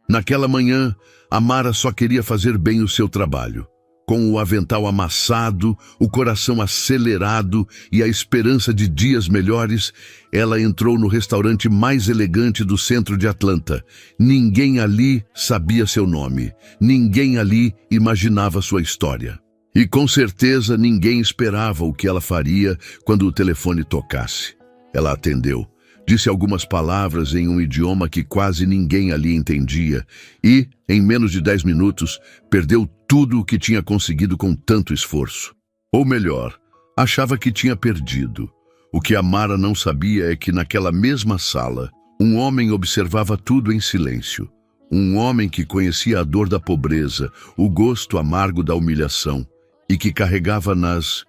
Naquela manhã, Amara só queria fazer bem o seu trabalho. Com o avental amassado, o coração acelerado e a esperança de dias melhores, ela entrou no restaurante mais elegante do centro de Atlanta. Ninguém ali sabia seu nome. Ninguém ali imaginava sua história. E com certeza ninguém esperava o que ela faria quando o telefone tocasse. Ela atendeu. Disse algumas palavras em um idioma que quase ninguém ali entendia e, em menos de 10 minutos, perdeu tudo o que tinha conseguido com tanto esforço. Ou melhor, achava que tinha perdido. O que Amara não sabia é que naquela mesma sala, um homem observava tudo em silêncio. Um homem que conhecia a dor da pobreza, o gosto amargo da humilhação e que carregava nas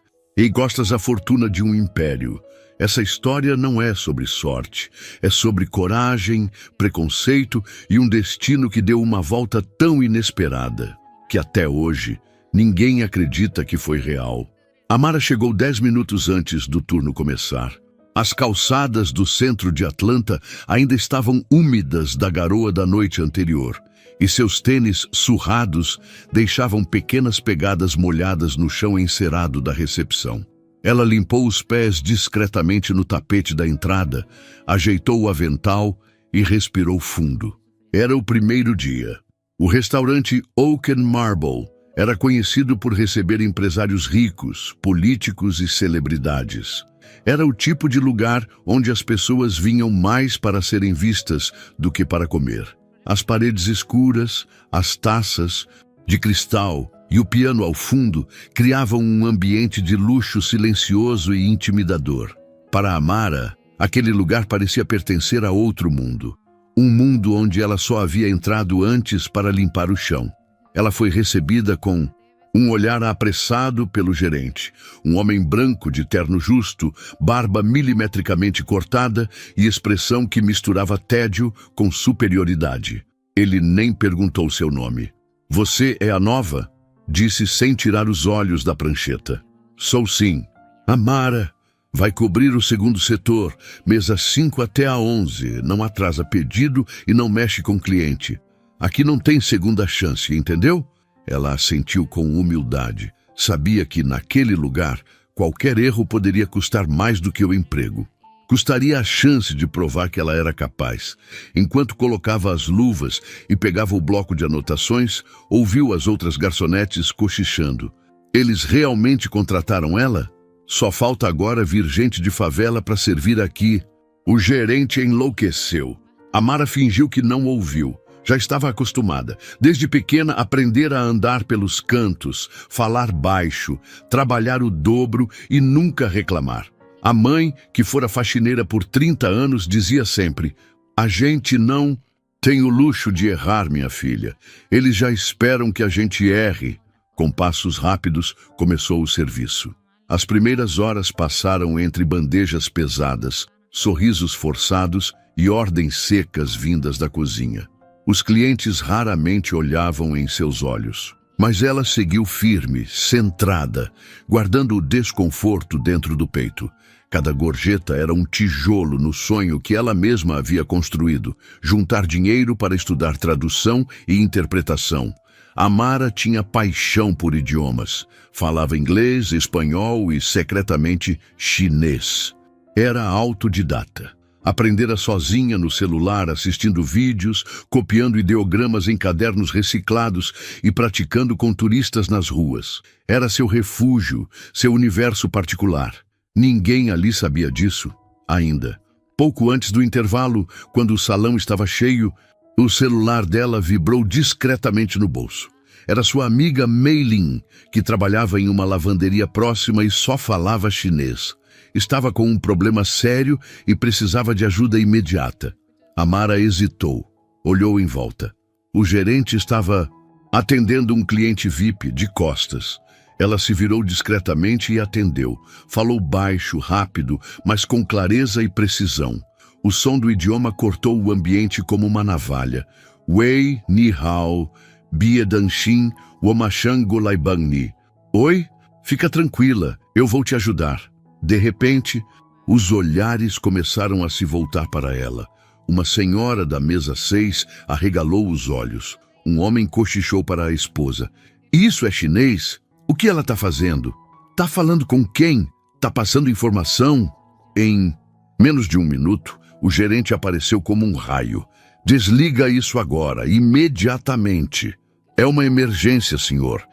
costas a fortuna de um império. Essa história não é sobre sorte, é sobre coragem, preconceito e um destino que deu uma volta tão inesperada que até hoje ninguém acredita que foi real. Amara chegou 10 minutos antes do turno começar. As calçadas do centro de Atlanta ainda estavam úmidas da garoa da noite anterior e seus tênis surrados deixavam pequenas pegadas molhadas no chão encerado da recepção. Ela limpou os pés discretamente no tapete da entrada, ajeitou o avental e respirou fundo. Era o primeiro dia. O restaurante Oak and Marble era conhecido por receber empresários ricos, políticos e celebridades. Era o tipo de lugar onde as pessoas vinham mais para serem vistas do que para comer. As paredes escuras, as taças de cristal e o piano ao fundo criavam um ambiente de luxo silencioso e intimidador. Para Amara, aquele lugar parecia pertencer a outro mundo. Um mundo onde ela só havia entrado antes para limpar o chão. Ela foi recebida com um olhar apressado pelo gerente. Um homem branco de terno justo, barba milimetricamente cortada e expressão que misturava tédio com superioridade. Ele nem perguntou seu nome. "Você é a nova?" Disse sem tirar os olhos da prancheta. "Sou sim." "Amara vai cobrir o segundo setor, mesa 5 até a 11. Não atrasa pedido e não mexe com cliente. Aqui não tem segunda chance, entendeu?" Ela assentiu com humildade. Sabia que naquele lugar qualquer erro poderia custar mais do que o emprego. Custaria a chance de provar que ela era capaz. Enquanto colocava as luvas e pegava o bloco de anotações, ouviu as outras garçonetes cochichando. Eles realmente contrataram ela? Só falta agora vir gente de favela para servir aqui. O gerente enlouqueceu. Amara fingiu que não ouviu. Já estava acostumada. Desde pequena, aprendera a andar pelos cantos, falar baixo, trabalhar o dobro e nunca reclamar. A mãe, que fora faxineira por 30 anos, dizia sempre: "A gente não tem o luxo de errar, minha filha. Eles já esperam que a gente erre." Com passos rápidos, começou o serviço. As primeiras horas passaram entre bandejas pesadas, sorrisos forçados e ordens secas vindas da cozinha. Os clientes raramente olhavam em seus olhos. Mas ela seguiu firme, centrada, guardando o desconforto dentro do peito. Cada gorjeta era um tijolo no sonho que ela mesma havia construído, juntar dinheiro para estudar tradução e interpretação. Amara tinha paixão por idiomas. Falava inglês, espanhol e, secretamente, chinês. Era autodidata. Aprendera sozinha no celular, assistindo vídeos, copiando ideogramas em cadernos reciclados e praticando com turistas nas ruas. Era seu refúgio, seu universo particular. Ninguém ali sabia disso, ainda. Pouco antes do intervalo, quando o salão estava cheio, o celular dela vibrou discretamente no bolso. Era sua amiga Mei Lin, que trabalhava em uma lavanderia próxima e só falava chinês. Estava com um problema sério e precisava de ajuda imediata. Amara hesitou, olhou em volta. O gerente estava atendendo um cliente VIP de costas. Ela se virou discretamente e atendeu. Falou baixo, rápido, mas com clareza e precisão. O som do idioma cortou o ambiente como uma navalha. Wei, ni hao, bie danshin, womashang golaibangni. Oi? Fica tranquila, eu vou te ajudar. De repente, os olhares começaram a se voltar para ela. Uma senhora da mesa 6 arregalou os olhos. Um homem cochichou para a esposa. Isso é chinês? O que ela está fazendo? Tá falando com quem? Tá passando informação? Em menos de um minuto, o gerente apareceu como um raio. Desliga isso agora, imediatamente. É uma emergência, senhor.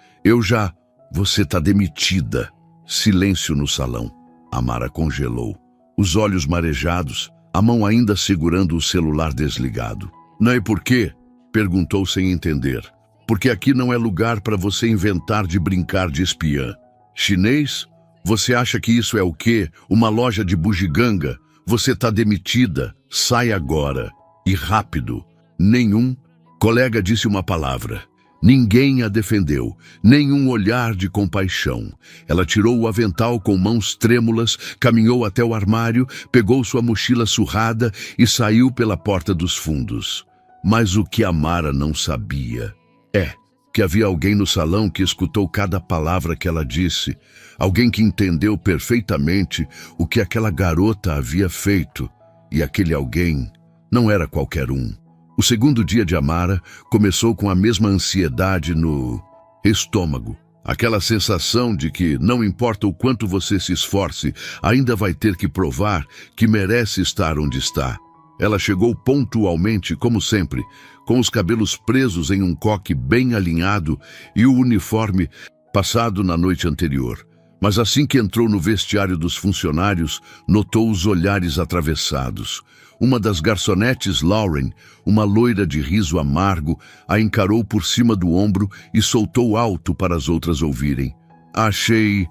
Você tá demitida. Silêncio no salão. Amara congelou. Os olhos marejados, a mão ainda segurando o celular desligado. Não é por quê? Perguntou sem entender. Porque aqui não é lugar para você inventar de brincar de espiã. Chinês? Você acha que isso é o quê? Uma loja de bugiganga? Você tá demitida. Sai agora. E rápido. Nenhum colega disse uma palavra. Ninguém a defendeu, nenhum olhar de compaixão. Ela tirou o avental com mãos trêmulas, caminhou até o armário, pegou sua mochila surrada e saiu pela porta dos fundos. Mas o que Amara não sabia é que havia alguém no salão que escutou cada palavra que ela disse, alguém que entendeu perfeitamente o que aquela garota havia feito. E aquele alguém não era qualquer um. O segundo dia de Amara começou com a mesma ansiedade no estômago. Aquela sensação de que, não importa o quanto você se esforce, ainda vai ter que provar que merece estar onde está. Ela chegou pontualmente, como sempre, com os cabelos presos em um coque bem alinhado e o uniforme passado na noite anterior. Mas assim que entrou no vestiário dos funcionários, notou os olhares atravessados. Uma das garçonetes, Lauren, uma loira de riso amargo, a encarou por cima do ombro e soltou alto para as outras ouvirem. Achei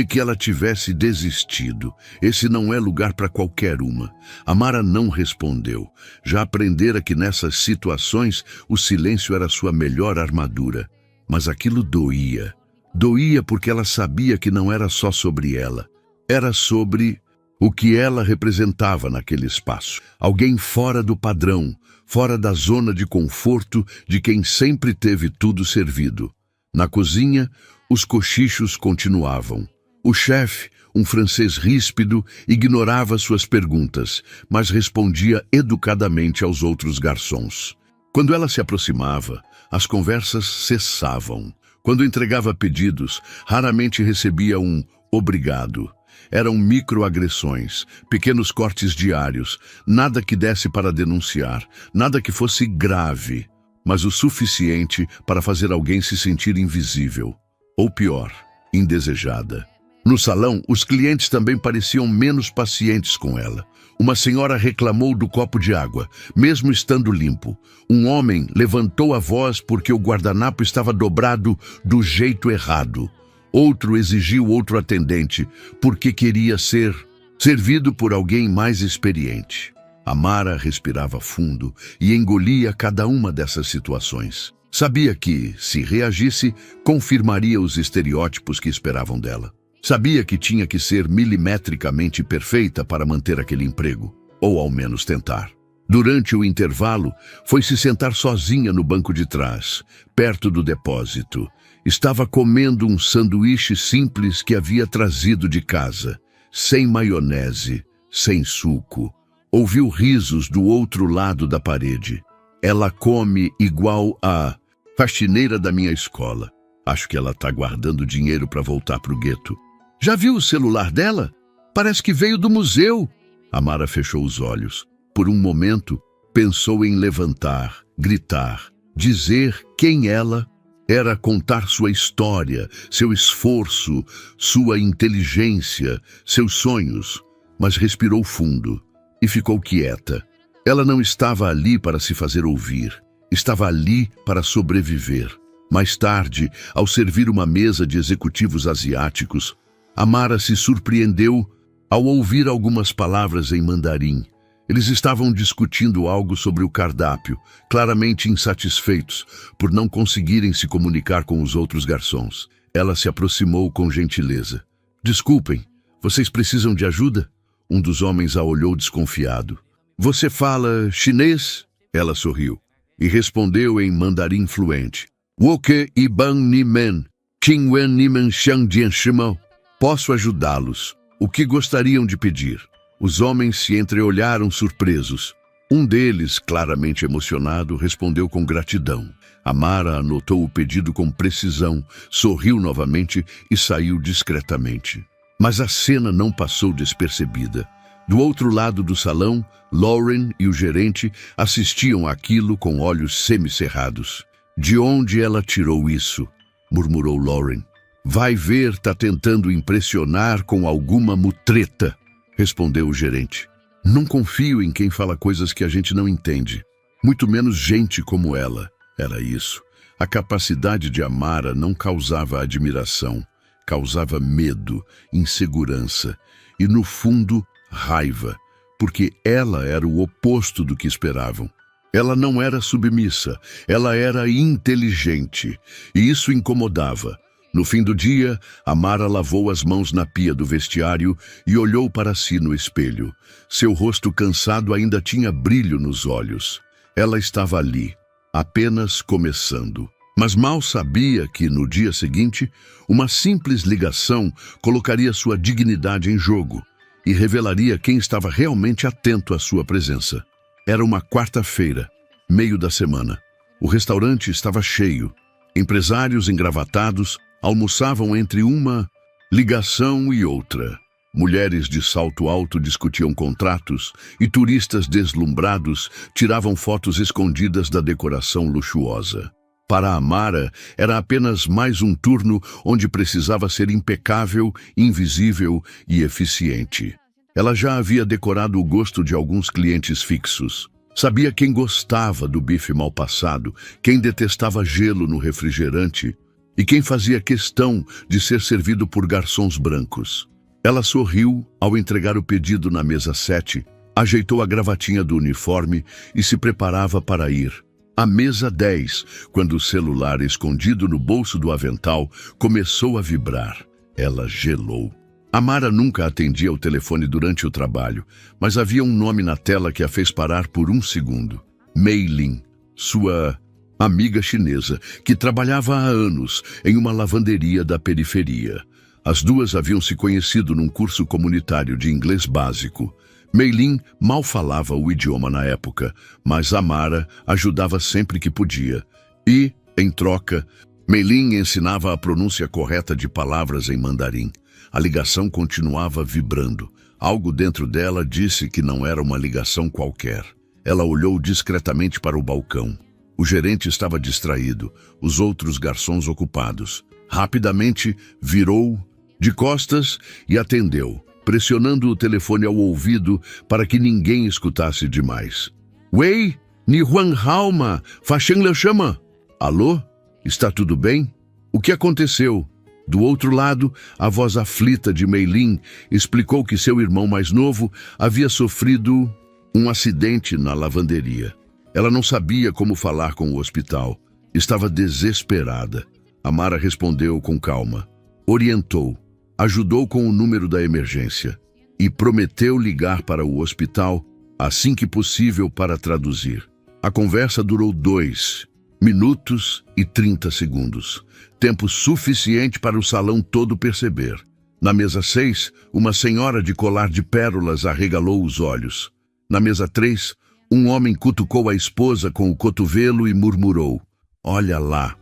que ela tivesse desistido. Esse não é lugar para qualquer uma. Amara não respondeu. Já aprendera que nessas situações o silêncio era sua melhor armadura. Mas aquilo doía. Doía porque ela sabia que não era só sobre ela. Era sobre o que ela representava naquele espaço. Alguém fora do padrão, fora da zona de conforto de quem sempre teve tudo servido. Na cozinha, os cochichos continuavam. O chefe, um francês ríspido, ignorava suas perguntas, mas respondia educadamente aos outros garçons. Quando ela se aproximava, as conversas cessavam. Quando entregava pedidos, raramente recebia um obrigado. Eram microagressões, pequenos cortes diários, nada que desse para denunciar, nada que fosse grave, mas o suficiente para fazer alguém se sentir invisível. Ou pior, indesejada. No salão, os clientes também pareciam menos pacientes com ela. Uma senhora reclamou do copo de água, mesmo estando limpo. Um homem levantou a voz porque o guardanapo estava dobrado do jeito errado. Outro exigiu outro atendente porque queria ser servido por alguém mais experiente. Amara respirava fundo e engolia cada uma dessas situações. Sabia que, se reagisse, confirmaria os estereótipos que esperavam dela. Sabia que tinha que ser milimetricamente perfeita para manter aquele emprego, ou ao menos tentar. Durante o intervalo, foi se sentar sozinha no banco de trás, perto do depósito. Estava comendo um sanduíche simples que havia trazido de casa, sem maionese, sem suco. Ouviu risos do outro lado da parede. Ela come igual a faxineira da minha escola. Acho que ela está guardando dinheiro para voltar para o gueto. Já viu o celular dela? Parece que veio do museu. Amara fechou os olhos. Por um momento, pensou em levantar, gritar, dizer quem ela era, contar sua história, seu esforço, sua inteligência, seus sonhos, mas respirou fundo e ficou quieta. Ela não estava ali para se fazer ouvir, estava ali para sobreviver. Mais tarde, ao servir uma mesa de executivos asiáticos, Amara se surpreendeu ao ouvir algumas palavras em mandarim. Eles estavam discutindo algo sobre o cardápio, claramente insatisfeitos por não conseguirem se comunicar com os outros garçons. Ela se aproximou com gentileza. Desculpem, vocês precisam de ajuda? Um dos homens a olhou desconfiado. Você fala chinês? Ela sorriu e respondeu em mandarim fluente. Woke Iban Nimen, Qingwen Nimen Xiangjian Shimao. Posso ajudá-los. O que gostariam de pedir? Os homens se entreolharam surpresos. Um deles, claramente emocionado, respondeu com gratidão. Amara anotou o pedido com precisão, sorriu novamente e saiu discretamente. Mas a cena não passou despercebida. Do outro lado do salão, Lauren e o gerente assistiam àquilo com olhos semicerrados. "De onde ela tirou isso?" murmurou Lauren. "Vai ver, tá tentando impressionar com alguma mutreta", respondeu o gerente. "Não confio em quem fala coisas que a gente não entende. Muito menos gente como ela." Era isso. A capacidade de Amara não causava admiração, causava medo, insegurança e, no fundo, raiva, porque ela era o oposto do que esperavam. Ela não era submissa, ela era inteligente, e isso incomodava. No fim do dia, Amara lavou as mãos na pia do vestiário e olhou para si no espelho. Seu rosto cansado ainda tinha brilho nos olhos. Ela estava ali, apenas começando. Mas mal sabia que, no dia seguinte, uma simples ligação colocaria sua dignidade em jogo e revelaria quem estava realmente atento à sua presença. Era uma quarta-feira, meio da semana. O restaurante estava cheio. Empresários engravatados almoçavam entre uma ligação e outra. Mulheres de salto alto discutiam contratos e turistas deslumbrados tiravam fotos escondidas da decoração luxuosa. Para Amara, era apenas mais um turno onde precisava ser impecável, invisível e eficiente. Ela já havia decorado o gosto de alguns clientes fixos. Sabia quem gostava do bife mal passado, quem detestava gelo no refrigerante e quem fazia questão de ser servido por garçons brancos. Ela sorriu ao entregar o pedido na mesa 7, ajeitou a gravatinha do uniforme e se preparava para ir. À mesa 10, quando o celular escondido no bolso do avental começou a vibrar. Ela gelou. Amara nunca atendia o telefone durante o trabalho, mas havia um nome na tela que a fez parar por um segundo. Mei Lin, sua amiga chinesa, que trabalhava há anos em uma lavanderia da periferia. As duas haviam se conhecido num curso comunitário de inglês básico. Mei Lin mal falava o idioma na época, mas Amara ajudava sempre que podia. E, em troca, Mei Lin ensinava a pronúncia correta de palavras em mandarim. A ligação continuava vibrando. Algo dentro dela disse que não era uma ligação qualquer. Ela olhou discretamente para o balcão. O gerente estava distraído, os outros garçons ocupados. Rapidamente, virou de costas e atendeu, pressionando o telefone ao ouvido para que ninguém escutasse demais. "Wei, ni Huang Hao ma, fa Sheng Le chama." "Alô? Está tudo bem? O que aconteceu?" Do outro lado, a voz aflita de Mei Lin explicou que seu irmão mais novo havia sofrido um acidente na lavanderia. Ela não sabia como falar com o hospital. Estava desesperada. Amara respondeu com calma. Orientou. Ajudou com o número da emergência e prometeu ligar para o hospital assim que possível para traduzir. A conversa durou 2 minutos e 30 segundos, tempo suficiente para o salão todo perceber. Na mesa 6, uma senhora de colar de pérolas arregalou os olhos. Na mesa 3, um homem cutucou a esposa com o cotovelo e murmurou: "Olha lá,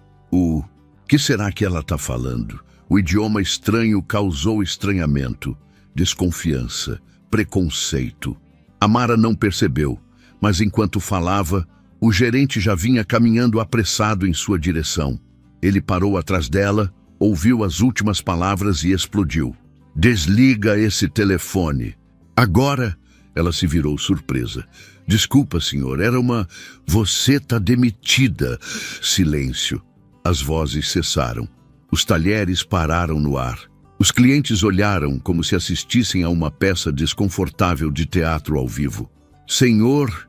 que será que ela está falando?" O idioma estranho causou estranhamento, desconfiança, preconceito. Amara não percebeu, mas enquanto falava, o gerente já vinha caminhando apressado em sua direção. Ele parou atrás dela, ouviu as últimas palavras e explodiu. "Desliga esse telefone." "Agora?" Ela se virou surpresa. "Desculpa, senhor, era uma... Você tá demitida." Silêncio. As vozes cessaram. Os talheres pararam no ar. Os clientes olharam como se assistissem a uma peça desconfortável de teatro ao vivo. "Senhor,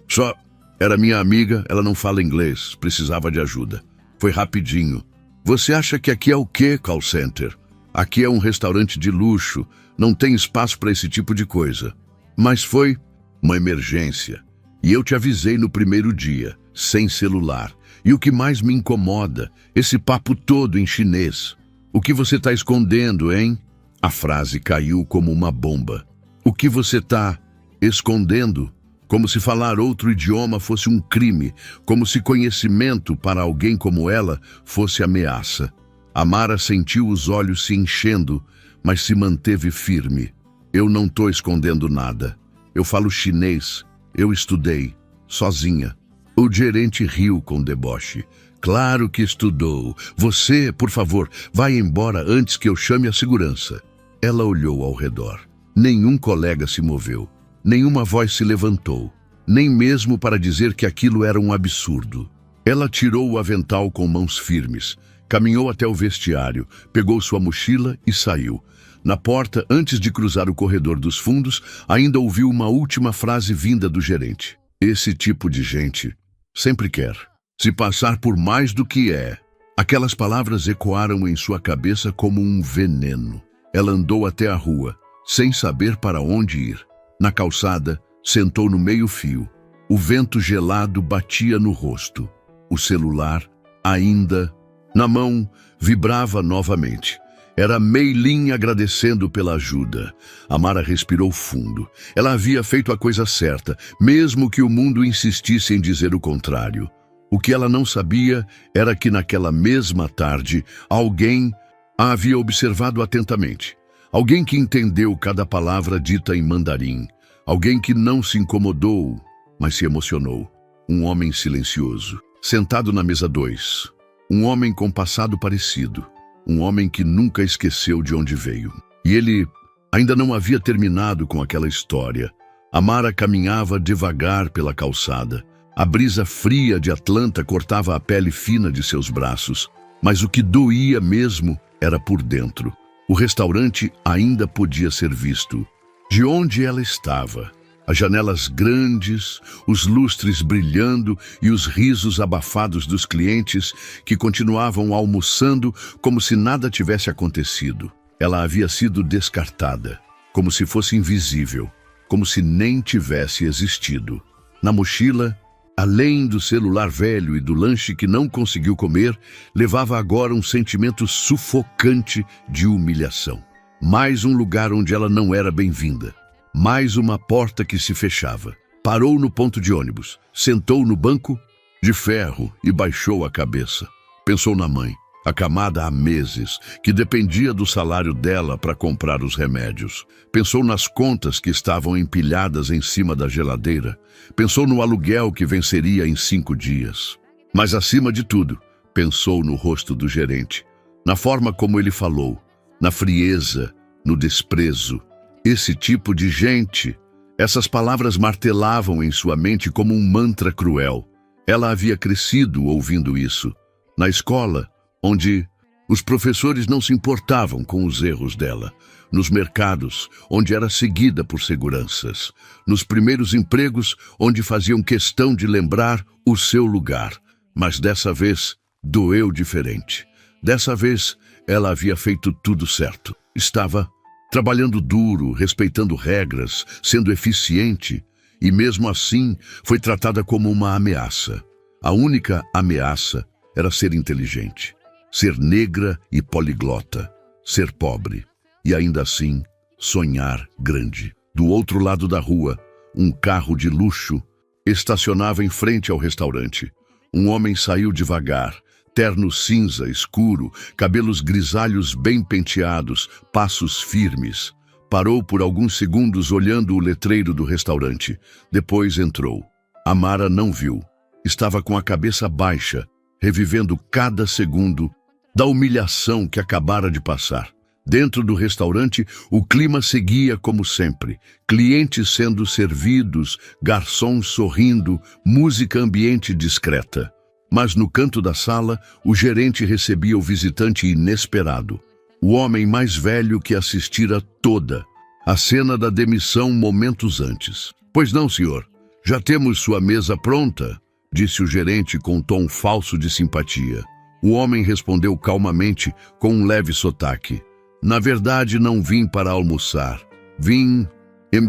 Só... Era minha amiga, ela não fala inglês, precisava de ajuda. Foi rapidinho." "Você acha que aqui é o quê, call center? Aqui é um restaurante de luxo, não tem espaço para esse tipo de coisa." "Mas foi uma emergência. E eu te avisei no primeiro dia, sem celular. E o que mais me incomoda, esse papo todo em chinês. O que você está escondendo, hein?" A frase caiu como uma bomba. "O que você está escondendo?" como se falar outro idioma fosse um crime, como se conhecimento para alguém como ela fosse ameaça. Amara sentiu os olhos se enchendo, mas se manteve firme. Eu não estou escondendo nada. Eu falo chinês. Eu estudei, sozinha. O gerente riu com deboche. Claro que estudou. Você, por favor, vai embora antes que eu chame a segurança. Ela olhou ao redor. Nenhum colega se moveu. Nenhuma voz se levantou, nem mesmo para dizer que aquilo era um absurdo. Ela tirou o avental com mãos firmes, caminhou até o vestiário, pegou sua mochila e saiu. Na porta, antes de cruzar o corredor dos fundos, ainda ouviu uma última frase vinda do gerente. Esse tipo de gente sempre quer se passar por mais do que é. Aquelas palavras ecoaram em sua cabeça como um veneno. Ela andou até a rua, sem saber para onde ir. Na calçada, sentou no meio-fio. O vento gelado batia no rosto. O celular, ainda na mão, vibrava novamente. Era Meilin agradecendo pela ajuda. Amara respirou fundo. Ela havia feito a coisa certa, mesmo que o mundo insistisse em dizer o contrário. O que ela não sabia era que naquela mesma tarde, alguém a havia observado atentamente. Alguém que entendeu cada palavra dita em mandarim. Alguém que não se incomodou, mas se emocionou. Um homem silencioso, sentado na mesa 2. Um homem com passado parecido. Um homem que nunca esqueceu de onde veio. E ele ainda não havia terminado com aquela história. Amara caminhava devagar pela calçada. A brisa fria de Atlanta cortava a pele fina de seus braços. Mas o que doía mesmo era por dentro. O restaurante ainda podia ser visto. De onde ela estava, as janelas grandes, os lustres brilhando e os risos abafados dos clientes que continuavam almoçando como se nada tivesse acontecido. Ela havia sido descartada, como se fosse invisível, como se nem tivesse existido. Na mochila, além do celular velho e do lanche que não conseguiu comer, levava agora um sentimento sufocante de humilhação. Mais um lugar onde ela não era bem-vinda. Mais uma porta que se fechava. Parou no ponto de ônibus, sentou no banco de ferro e baixou a cabeça. Pensou na mãe, acamada há meses, que dependia do salário dela para comprar os remédios. Pensou nas contas que estavam empilhadas em cima da geladeira. Pensou no aluguel que venceria em 5 dias. Mas, acima de tudo, pensou no rosto do gerente, na forma como ele falou, na frieza, no desprezo. Esse tipo de gente, essas palavras martelavam em sua mente como um mantra cruel. Ela havia crescido ouvindo isso. Na escola, onde os professores não se importavam com os erros dela. Nos mercados, onde era seguida por seguranças. Nos primeiros empregos, onde faziam questão de lembrar o seu lugar. Mas dessa vez, doeu diferente. Dessa vez, ela havia feito tudo certo. Estava trabalhando duro, respeitando regras, sendo eficiente, e mesmo assim foi tratada como uma ameaça. A única ameaça era ser inteligente, ser negra e poliglota, ser pobre, e ainda assim sonhar grande. Do outro lado da rua, um carro de luxo estacionava em frente ao restaurante. Um homem saiu devagar, terno cinza escuro, cabelos grisalhos bem penteados, passos firmes. Parou por alguns segundos olhando o letreiro do restaurante. Depois entrou. Amara não viu. Estava com a cabeça baixa, revivendo cada segundo da humilhação que acabara de passar. Dentro do restaurante, o clima seguia como sempre. Clientes sendo servidos, garçons sorrindo, música ambiente discreta. Mas no canto da sala, o gerente recebia o visitante inesperado. O homem mais velho que assistira toda a cena da demissão momentos antes. Pois não, senhor. Já temos sua mesa pronta, disse o gerente com um tom falso de simpatia. O homem respondeu calmamente, com um leve sotaque. Na verdade, não vim para almoçar. Vim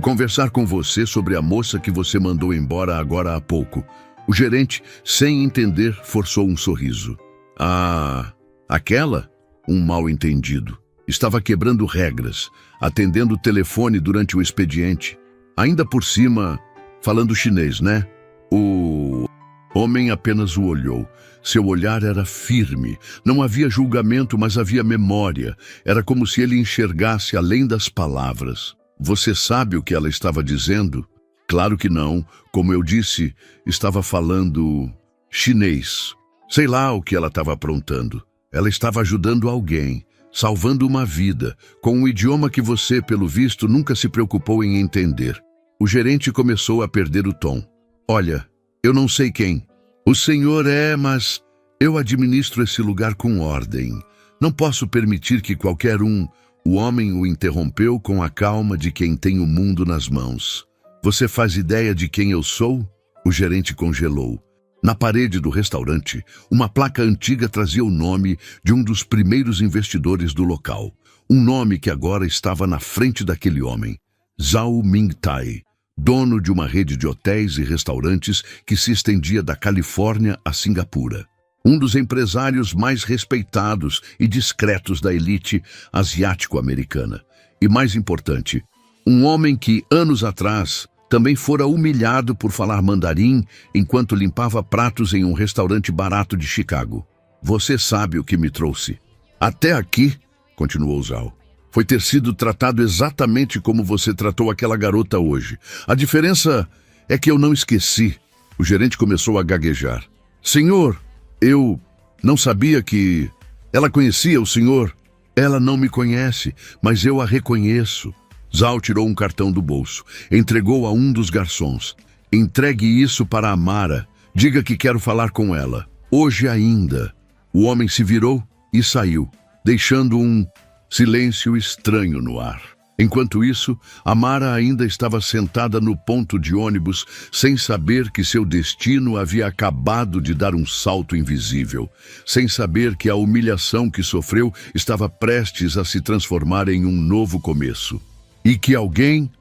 conversar com você sobre a moça que você mandou embora agora há pouco. O gerente, sem entender, forçou um sorriso. Ah, aquela? Um mal-entendido. Estava quebrando regras, atendendo o telefone durante o expediente. Ainda por cima, falando chinês, né? O homem apenas o olhou. Seu olhar era firme. Não havia julgamento, mas havia memória. Era como se ele enxergasse além das palavras. Você sabe o que ela estava dizendo? Claro que não. Como eu disse, estava falando chinês. Sei lá o que ela estava aprontando. Ela estava ajudando alguém, salvando uma vida, com um idioma que você, pelo visto, nunca se preocupou em entender. O gerente começou a perder o tom. Olha, eu não sei quem. O senhor é, mas eu administro esse lugar com ordem. Não posso permitir que qualquer um... O homem o interrompeu com a calma de quem tem o mundo nas mãos. Você faz ideia de quem eu sou? O gerente congelou. Na parede do restaurante, uma placa antiga trazia o nome de um dos primeiros investidores do local. Um nome que agora estava na frente daquele homem. Zhao Mingtai, dono de uma rede de hotéis e restaurantes que se estendia da Califórnia a Singapura. Um dos empresários mais respeitados e discretos da elite asiático-americana. E mais importante, um homem que, anos atrás, também fora humilhado por falar mandarim enquanto limpava pratos em um restaurante barato de Chicago. Você sabe o que me trouxe. Até aqui, continuou Zhao, foi ter sido tratado exatamente como você tratou aquela garota hoje. A diferença é que eu não esqueci. O gerente começou a gaguejar. Senhor, eu não sabia que... Ela conhecia o senhor? Ela não me conhece, mas eu a reconheço. Zhao tirou um cartão do bolso, entregou a um dos garçons. Entregue isso para a Mara. Diga que quero falar com ela. Hoje ainda. O homem se virou e saiu, deixando um silêncio estranho no ar. Enquanto isso, a Mara ainda estava sentada no ponto de ônibus, sem saber que seu destino havia acabado de dar um salto invisível, sem saber que a humilhação que sofreu estava prestes a se transformar em um novo começo. E que alguém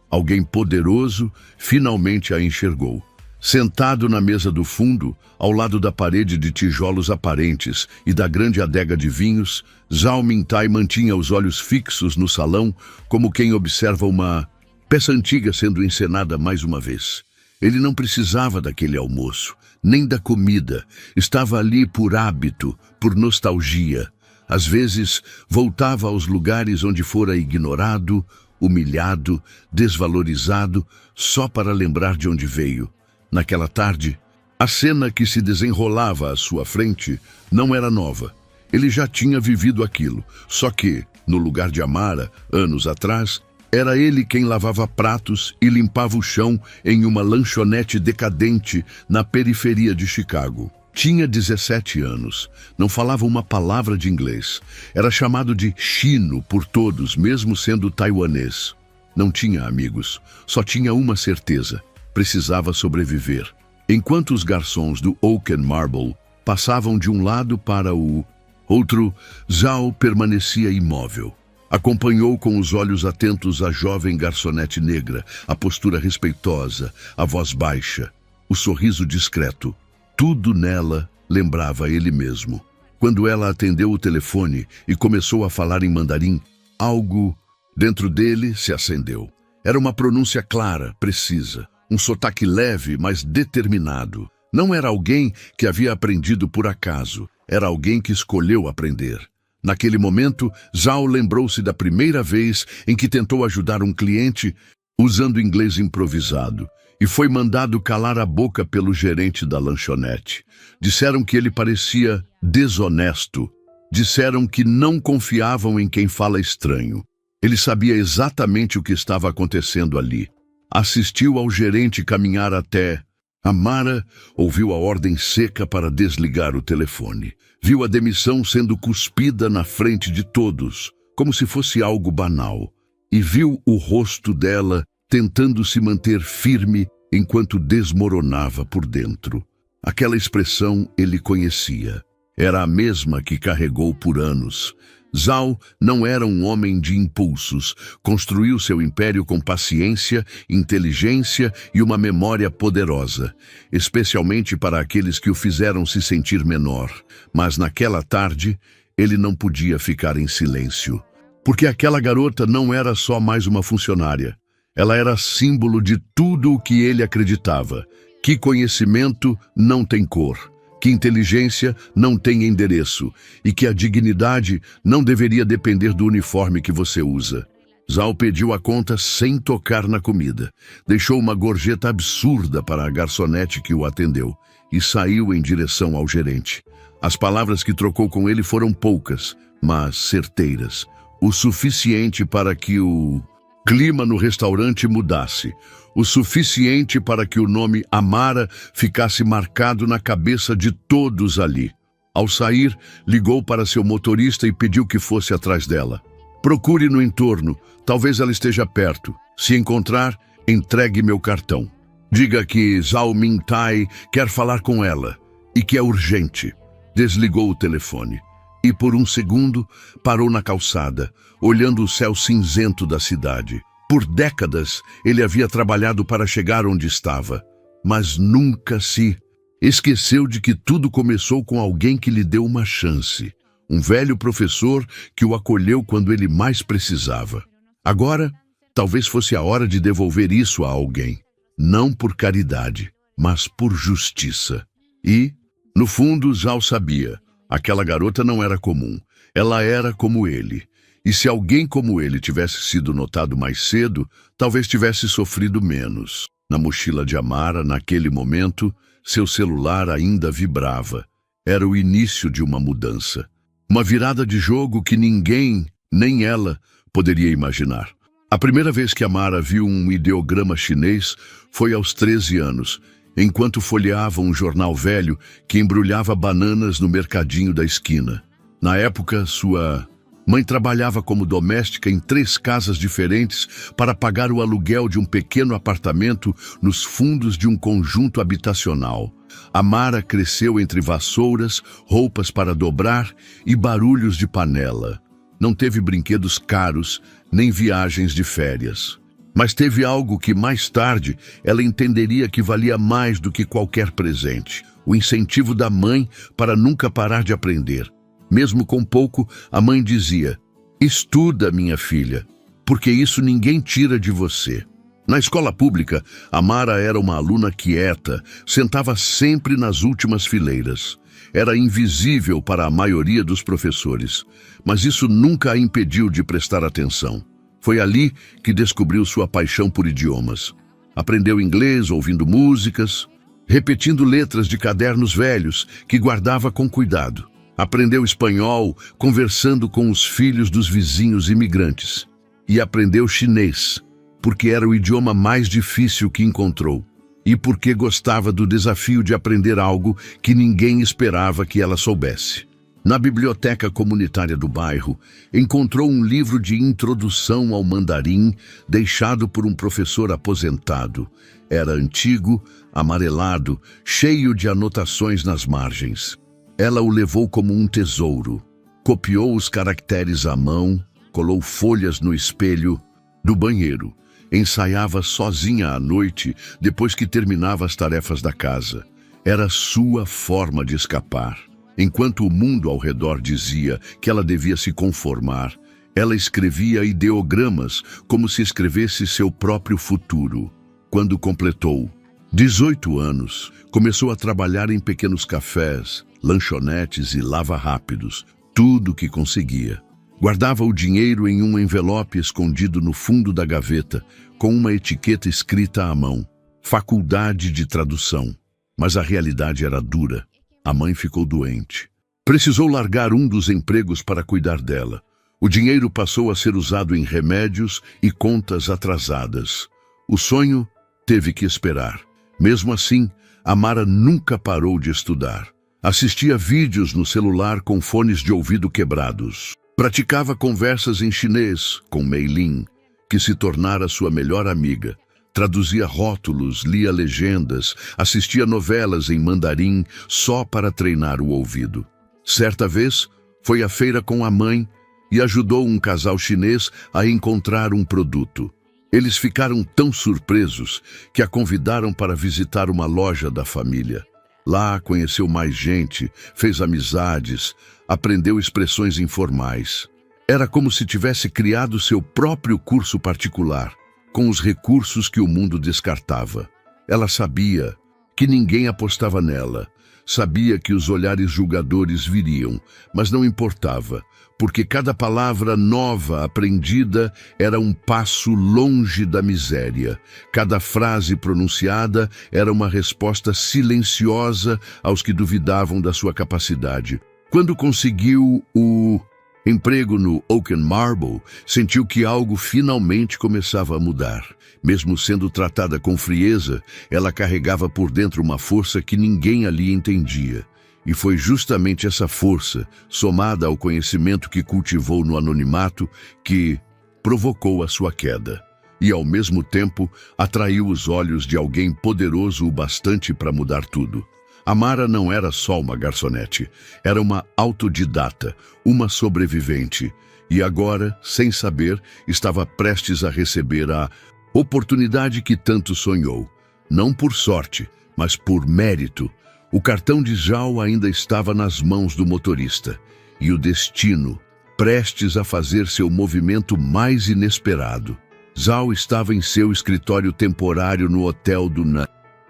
poderoso, finalmente a enxergou. Sentado na mesa do fundo, ao lado da parede de tijolos aparentes e da grande adega de vinhos, Zhao Mingtai mantinha os olhos fixos no salão, como quem observa uma peça antiga sendo encenada mais uma vez. Ele não precisava daquele almoço, nem da comida. Estava ali por hábito, por nostalgia. Às vezes, voltava aos lugares onde fora ignorado, humilhado, desvalorizado, só para lembrar de onde veio. Naquela tarde, a cena que se desenrolava à sua frente não era nova. Ele já tinha vivido aquilo, só que, no lugar de Amara, anos atrás, era ele quem lavava pratos e limpava o chão em uma lanchonete decadente na periferia de Chicago. Tinha 17 anos, não falava uma palavra de inglês. Era chamado de chino por todos, mesmo sendo taiwanês. Não tinha amigos, só tinha uma certeza: precisava sobreviver. Enquanto os garçons do Oak and Marble passavam de um lado para o outro, Zhao permanecia imóvel. Acompanhou com os olhos atentos a jovem garçonete negra, a postura respeitosa, a voz baixa, o sorriso discreto. Tudo nela lembrava ele mesmo. Quando ela atendeu o telefone e começou a falar em mandarim, algo dentro dele se acendeu. Era uma pronúncia clara, precisa, um sotaque leve, mas determinado. Não era alguém que havia aprendido por acaso, era alguém que escolheu aprender. Naquele momento, Zhao lembrou-se da primeira vez em que tentou ajudar um cliente usando inglês improvisado e foi mandado calar a boca pelo gerente da lanchonete. Disseram que ele parecia desonesto. Disseram que não confiavam em quem fala estranho. Ele sabia exatamente o que estava acontecendo ali. Assistiu ao gerente caminhar até... Amara ouviu a ordem seca para desligar o telefone. Viu a demissão sendo cuspida na frente de todos, como se fosse algo banal. E viu o rosto dela tentando se manter firme enquanto desmoronava por dentro. Aquela expressão ele conhecia. Era a mesma que carregou por anos. Zhao não era um homem de impulsos. Construiu seu império com paciência, inteligência e uma memória poderosa, especialmente para aqueles que o fizeram se sentir menor. Mas naquela tarde, ele não podia ficar em silêncio. Porque aquela garota não era só mais uma funcionária. Ela era símbolo de tudo o que ele acreditava: que conhecimento não tem cor, que inteligência não tem endereço e que a dignidade não deveria depender do uniforme que você usa. Zal pediu a conta sem tocar na comida. Deixou uma gorjeta absurda para a garçonete que o atendeu e saiu em direção ao gerente. As palavras que trocou com ele foram poucas, mas certeiras. O suficiente para que o clima no restaurante mudasse. O suficiente para que o nome Amara ficasse marcado na cabeça de todos ali. Ao sair, ligou para seu motorista e pediu que fosse atrás dela. Procure no entorno, talvez ela esteja perto. Se encontrar, entregue meu cartão. Diga que Zhao Mingtai quer falar com ela e que é urgente. Desligou o telefone e por um segundo parou na calçada, olhando o céu cinzento da cidade. Por décadas ele havia trabalhado para chegar onde estava, mas nunca se esqueceu de que tudo começou com alguém que lhe deu uma chance. Um velho professor que o acolheu quando ele mais precisava. Agora, talvez fosse a hora de devolver isso a alguém. Não por caridade, mas por justiça. E, no fundo, Zhao sabia. Aquela garota não era comum. Ela era como ele. E se alguém como ele tivesse sido notado mais cedo, talvez tivesse sofrido menos. Na mochila de Amara, naquele momento, seu celular ainda vibrava. Era o início de uma mudança. Uma virada de jogo que ninguém, nem ela, poderia imaginar. A primeira vez que Amara viu um ideograma chinês foi aos 13 anos, enquanto folheava um jornal velho que embrulhava bananas no mercadinho da esquina. Na época, sua mãe trabalhava como doméstica em 3 casas diferentes para pagar o aluguel de um pequeno apartamento nos fundos de um conjunto habitacional. Amara cresceu entre vassouras, roupas para dobrar e barulhos de panela. Não teve brinquedos caros, nem viagens de férias. Mas teve algo que mais tarde ela entenderia que valia mais do que qualquer presente: o incentivo da mãe para nunca parar de aprender. Mesmo com pouco, a mãe dizia: "Estuda, minha filha, porque isso ninguém tira de você." Na escola pública, Amara era uma aluna quieta, sentava sempre nas últimas fileiras. Era invisível para a maioria dos professores, mas isso nunca a impediu de prestar atenção. Foi ali que descobriu sua paixão por idiomas. Aprendeu inglês ouvindo músicas, repetindo letras de cadernos velhos que guardava com cuidado. Aprendeu espanhol conversando com os filhos dos vizinhos imigrantes. E aprendeu chinês, porque era o idioma mais difícil que encontrou. E porque gostava do desafio de aprender algo que ninguém esperava que ela soubesse. Na biblioteca comunitária do bairro, encontrou um livro de introdução ao mandarim deixado por um professor aposentado. Era antigo, amarelado, cheio de anotações nas margens. Ela o levou como um tesouro. Copiou os caracteres à mão, colou folhas no espelho do banheiro. Ensaiava sozinha à noite, depois que terminava as tarefas da casa. Era sua forma de escapar. Enquanto o mundo ao redor dizia que ela devia se conformar, ela escrevia ideogramas como se escrevesse seu próprio futuro. Quando completou 18 anos, começou a trabalhar em pequenos cafés, lanchonetes e lava-rápidos, tudo que conseguia. Guardava o dinheiro em um envelope escondido no fundo da gaveta, com uma etiqueta escrita à mão: Faculdade de Tradução. Mas a realidade era dura. A mãe ficou doente. Precisou largar um dos empregos para cuidar dela. O dinheiro passou a ser usado em remédios e contas atrasadas. O sonho teve que esperar. Mesmo assim, Amara nunca parou de estudar. Assistia vídeos no celular com fones de ouvido quebrados. Praticava conversas em chinês com Mei Lin, que se tornara sua melhor amiga. Traduzia rótulos, lia legendas, assistia novelas em mandarim só para treinar o ouvido. Certa vez, foi à feira com a mãe e ajudou um casal chinês a encontrar um produto. Eles ficaram tão surpresos que a convidaram para visitar uma loja da família. Lá conheceu mais gente, fez amizades, aprendeu expressões informais. Era como se tivesse criado seu próprio curso particular. com os recursos que o mundo descartava. Ela sabia que ninguém apostava nela. Sabia que os olhares julgadores viriam, mas não importava, porque cada palavra nova aprendida era um passo longe da miséria. Cada frase pronunciada era uma resposta silenciosa aos que duvidavam da sua capacidade. Quando conseguiu o emprego no Oak and Marble, sentiu que algo finalmente começava a mudar. Mesmo sendo tratada com frieza, ela carregava por dentro uma força que ninguém ali entendia. E foi justamente essa força, somada ao conhecimento que cultivou no anonimato, que provocou a sua queda. E, ao mesmo tempo, atraiu os olhos de alguém poderoso o bastante para mudar tudo. Amara não era só uma garçonete, era uma autodidata, uma sobrevivente. E agora, sem saber, estava prestes a receber a oportunidade que tanto sonhou. Não por sorte, mas por mérito. O cartão de Zhao ainda estava nas mãos do motorista. E o destino, prestes a fazer seu movimento mais inesperado. Zhao estava em seu escritório temporário no hotel do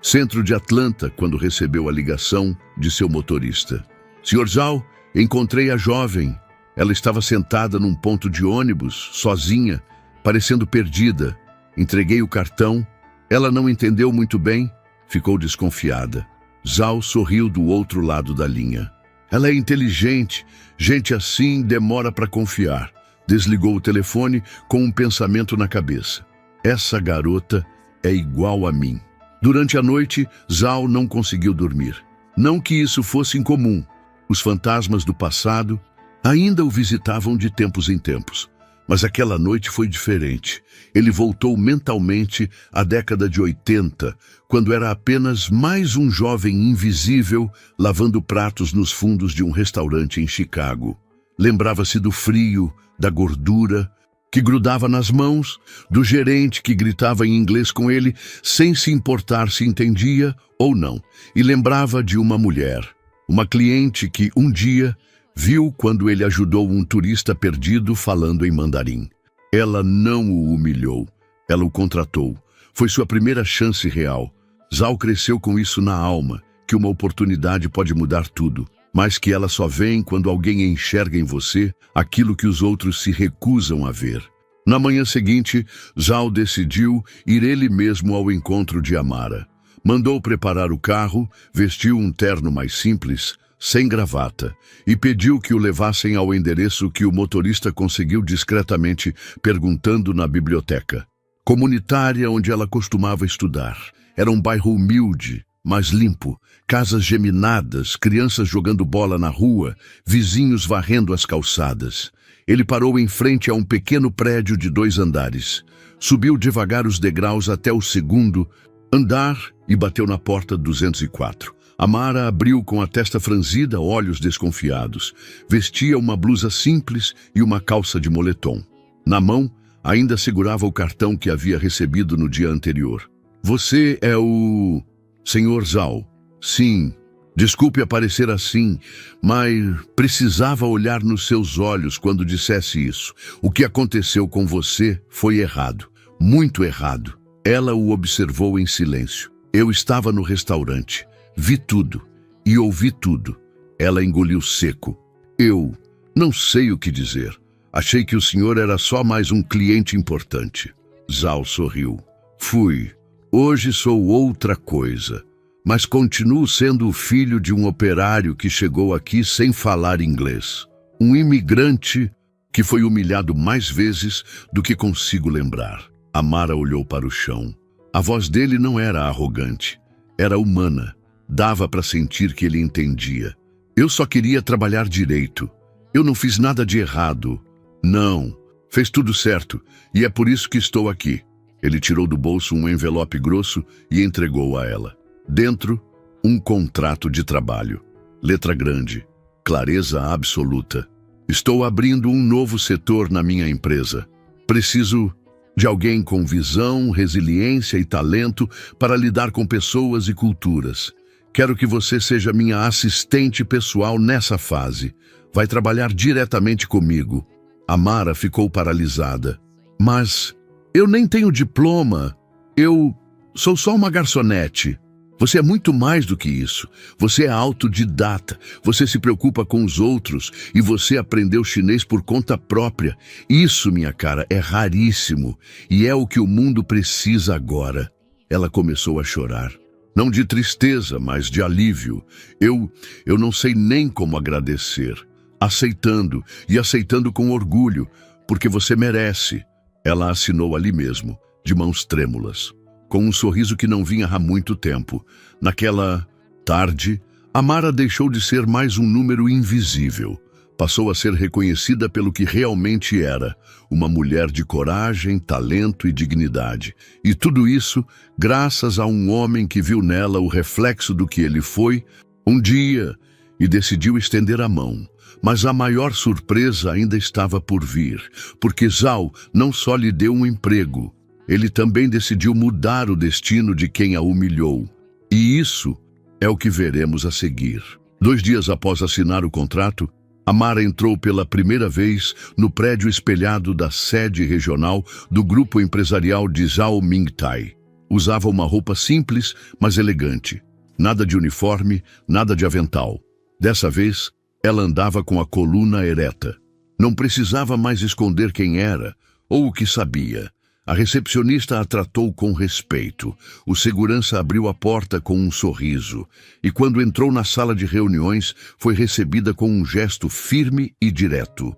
centro de Atlanta, quando recebeu a ligação de seu motorista. Sr. Zhao, encontrei a jovem. Ela estava sentada num ponto de ônibus, sozinha, parecendo perdida. Entreguei o cartão. Ela não entendeu muito bem, ficou desconfiada. Zhao sorriu do outro lado da linha. Ela é inteligente. Gente assim demora para confiar. Desligou o telefone com um pensamento na cabeça. Essa garota é igual a mim. Durante a noite, Zhao não conseguiu dormir. Não que isso fosse incomum. Os fantasmas do passado ainda o visitavam de tempos em tempos. Mas aquela noite foi diferente. Ele voltou mentalmente à década de 80, quando era apenas mais um jovem invisível lavando pratos nos fundos de um restaurante em Chicago. Lembrava-se do frio, da gordura que grudava nas mãos, do gerente que gritava em inglês com ele, sem se importar se entendia ou não. E lembrava de uma mulher, uma cliente que um dia viu quando ele ajudou um turista perdido falando em mandarim. Ela não o humilhou, ela o contratou. Foi sua primeira chance real. Zhao cresceu com isso na alma, que uma oportunidade pode mudar tudo, mas que ela só vem quando alguém enxerga em você aquilo que os outros se recusam a ver. Na manhã seguinte, Zhao decidiu ir ele mesmo ao encontro de Amara. Mandou preparar o carro, vestiu um terno mais simples, sem gravata, e pediu que o levassem ao endereço que o motorista conseguiu discretamente, perguntando na biblioteca comunitária onde ela costumava estudar. Era um bairro humilde, mas limpo, casas geminadas, crianças jogando bola na rua, vizinhos varrendo as calçadas. Ele parou em frente a um pequeno prédio de 2 andares. Subiu devagar os degraus até o segundo andar e bateu na porta 204. Amara abriu com a testa franzida, olhos desconfiados. Vestia uma blusa simples e uma calça de moletom. Na mão, ainda segurava o cartão que havia recebido no dia anterior. Você é o Sr. Zhao? Sim. Desculpe aparecer assim, mas precisava olhar nos seus olhos quando dissesse isso. O que aconteceu com você foi errado. Muito errado. Ela o observou em silêncio. Eu estava no restaurante. Vi tudo e ouvi tudo. Ela engoliu seco. Eu não sei o que dizer. Achei que o senhor era só mais um cliente importante. Zhao sorriu. Fui. Hoje sou outra coisa. Mas continuo sendo o filho de um operário que chegou aqui sem falar inglês. Um imigrante que foi humilhado mais vezes do que consigo lembrar. Amara olhou para o chão. A voz dele não era arrogante. Era humana. Dava para sentir que ele entendia. Eu só queria trabalhar direito. Eu não fiz nada de errado. Não. Fez tudo certo. E é por isso que estou aqui. Ele tirou do bolso um envelope grosso e entregou a ela. Dentro, um contrato de trabalho. Letra grande. Clareza absoluta. Estou abrindo um novo setor na minha empresa. Preciso de alguém com visão, resiliência e talento para lidar com pessoas e culturas. Quero que você seja minha assistente pessoal nessa fase. Vai trabalhar diretamente comigo. Amara ficou paralisada. Mas Eu nem tenho diploma. Eu sou só uma garçonete. Você é muito mais do que isso. Você é autodidata. Você se preocupa com os outros e você aprendeu chinês por conta própria. Isso, minha cara, é raríssimo e é o que o mundo precisa agora. Ela começou a chorar. Não de tristeza, mas de alívio. Eu não sei nem como agradecer. Aceitando, e aceitando com orgulho, porque você merece. Ela assinou ali mesmo, de mãos trêmulas, com um sorriso que não vinha há muito tempo. Naquela tarde, Amara deixou de ser mais um número invisível. Passou a ser reconhecida pelo que realmente era, uma mulher de coragem, talento e dignidade. E tudo isso graças a um homem que viu nela o reflexo do que ele foi um dia e decidiu estender a mão. Mas a maior surpresa ainda estava por vir, porque Zhao não só lhe deu um emprego, ele também decidiu mudar o destino de quem a humilhou. E isso é o que veremos a seguir. 2 dias após assinar o contrato, Amara entrou pela primeira vez no prédio espelhado da sede regional do grupo empresarial de Zhao Mingtai. Usava uma roupa simples, mas elegante. Nada de uniforme, nada de avental. Dessa vez, ela andava com a coluna ereta. Não precisava mais esconder quem era ou o que sabia. A recepcionista a tratou com respeito. O segurança abriu a porta com um sorriso. E quando entrou na sala de reuniões, foi recebida com um gesto firme e direto.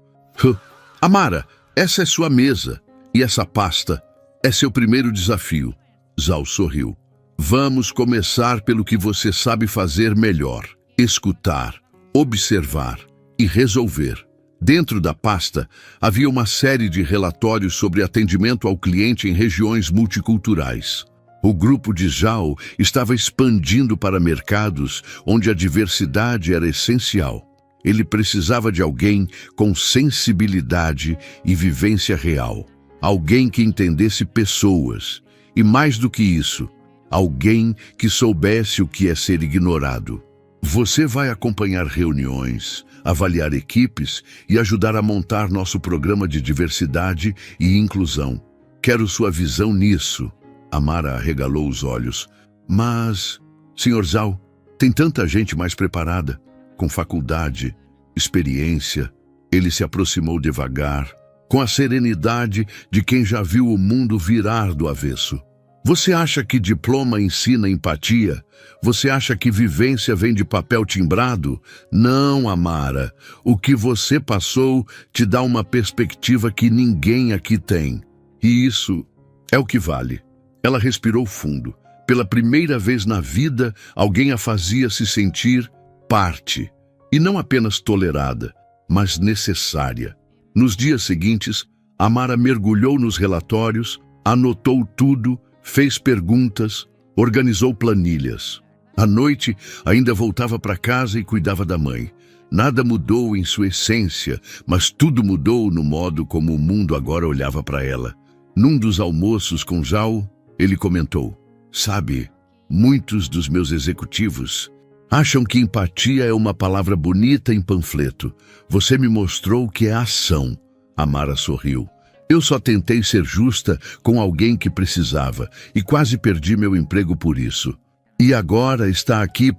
Amara, essa é sua mesa. E essa pasta é seu primeiro desafio. Zhao sorriu. Vamos começar pelo que você sabe fazer melhor. Escutar, observar e resolver. Dentro da pasta, havia uma série de relatórios sobre atendimento ao cliente em regiões multiculturais. O grupo de Zhao estava expandindo para mercados onde a diversidade era essencial. Ele precisava de alguém com sensibilidade e vivência real. Alguém que entendesse pessoas. E mais do que isso, alguém que soubesse o que é ser ignorado. Você vai acompanhar reuniões, avaliar equipes e ajudar a montar nosso programa de diversidade e inclusão. Quero sua visão nisso. Amara arregalou os olhos. Mas, Sr. Zhao, tem tanta gente mais preparada, com faculdade, experiência. Ele se aproximou devagar, com a serenidade de quem já viu o mundo virar do avesso. Você acha que diploma ensina empatia? Você acha que vivência vem de papel timbrado? Não, Amara. O que você passou te dá uma perspectiva que ninguém aqui tem. E isso é o que vale. Ela respirou fundo. Pela primeira vez na vida, alguém a fazia se sentir parte. E não apenas tolerada, mas necessária. Nos dias seguintes, Amara mergulhou nos relatórios, anotou tudo, fez perguntas, organizou planilhas. À noite, ainda voltava para casa e cuidava da mãe. Nada mudou em sua essência, mas tudo mudou no modo como o mundo agora olhava para ela. Num dos almoços com Zhao, ele comentou: Sabe, muitos dos meus executivos acham que empatia é uma palavra bonita em panfleto. Você me mostrou que é ação. Amara sorriu. Eu só tentei ser justa com alguém que precisava e quase perdi meu emprego por isso. E agora está aqui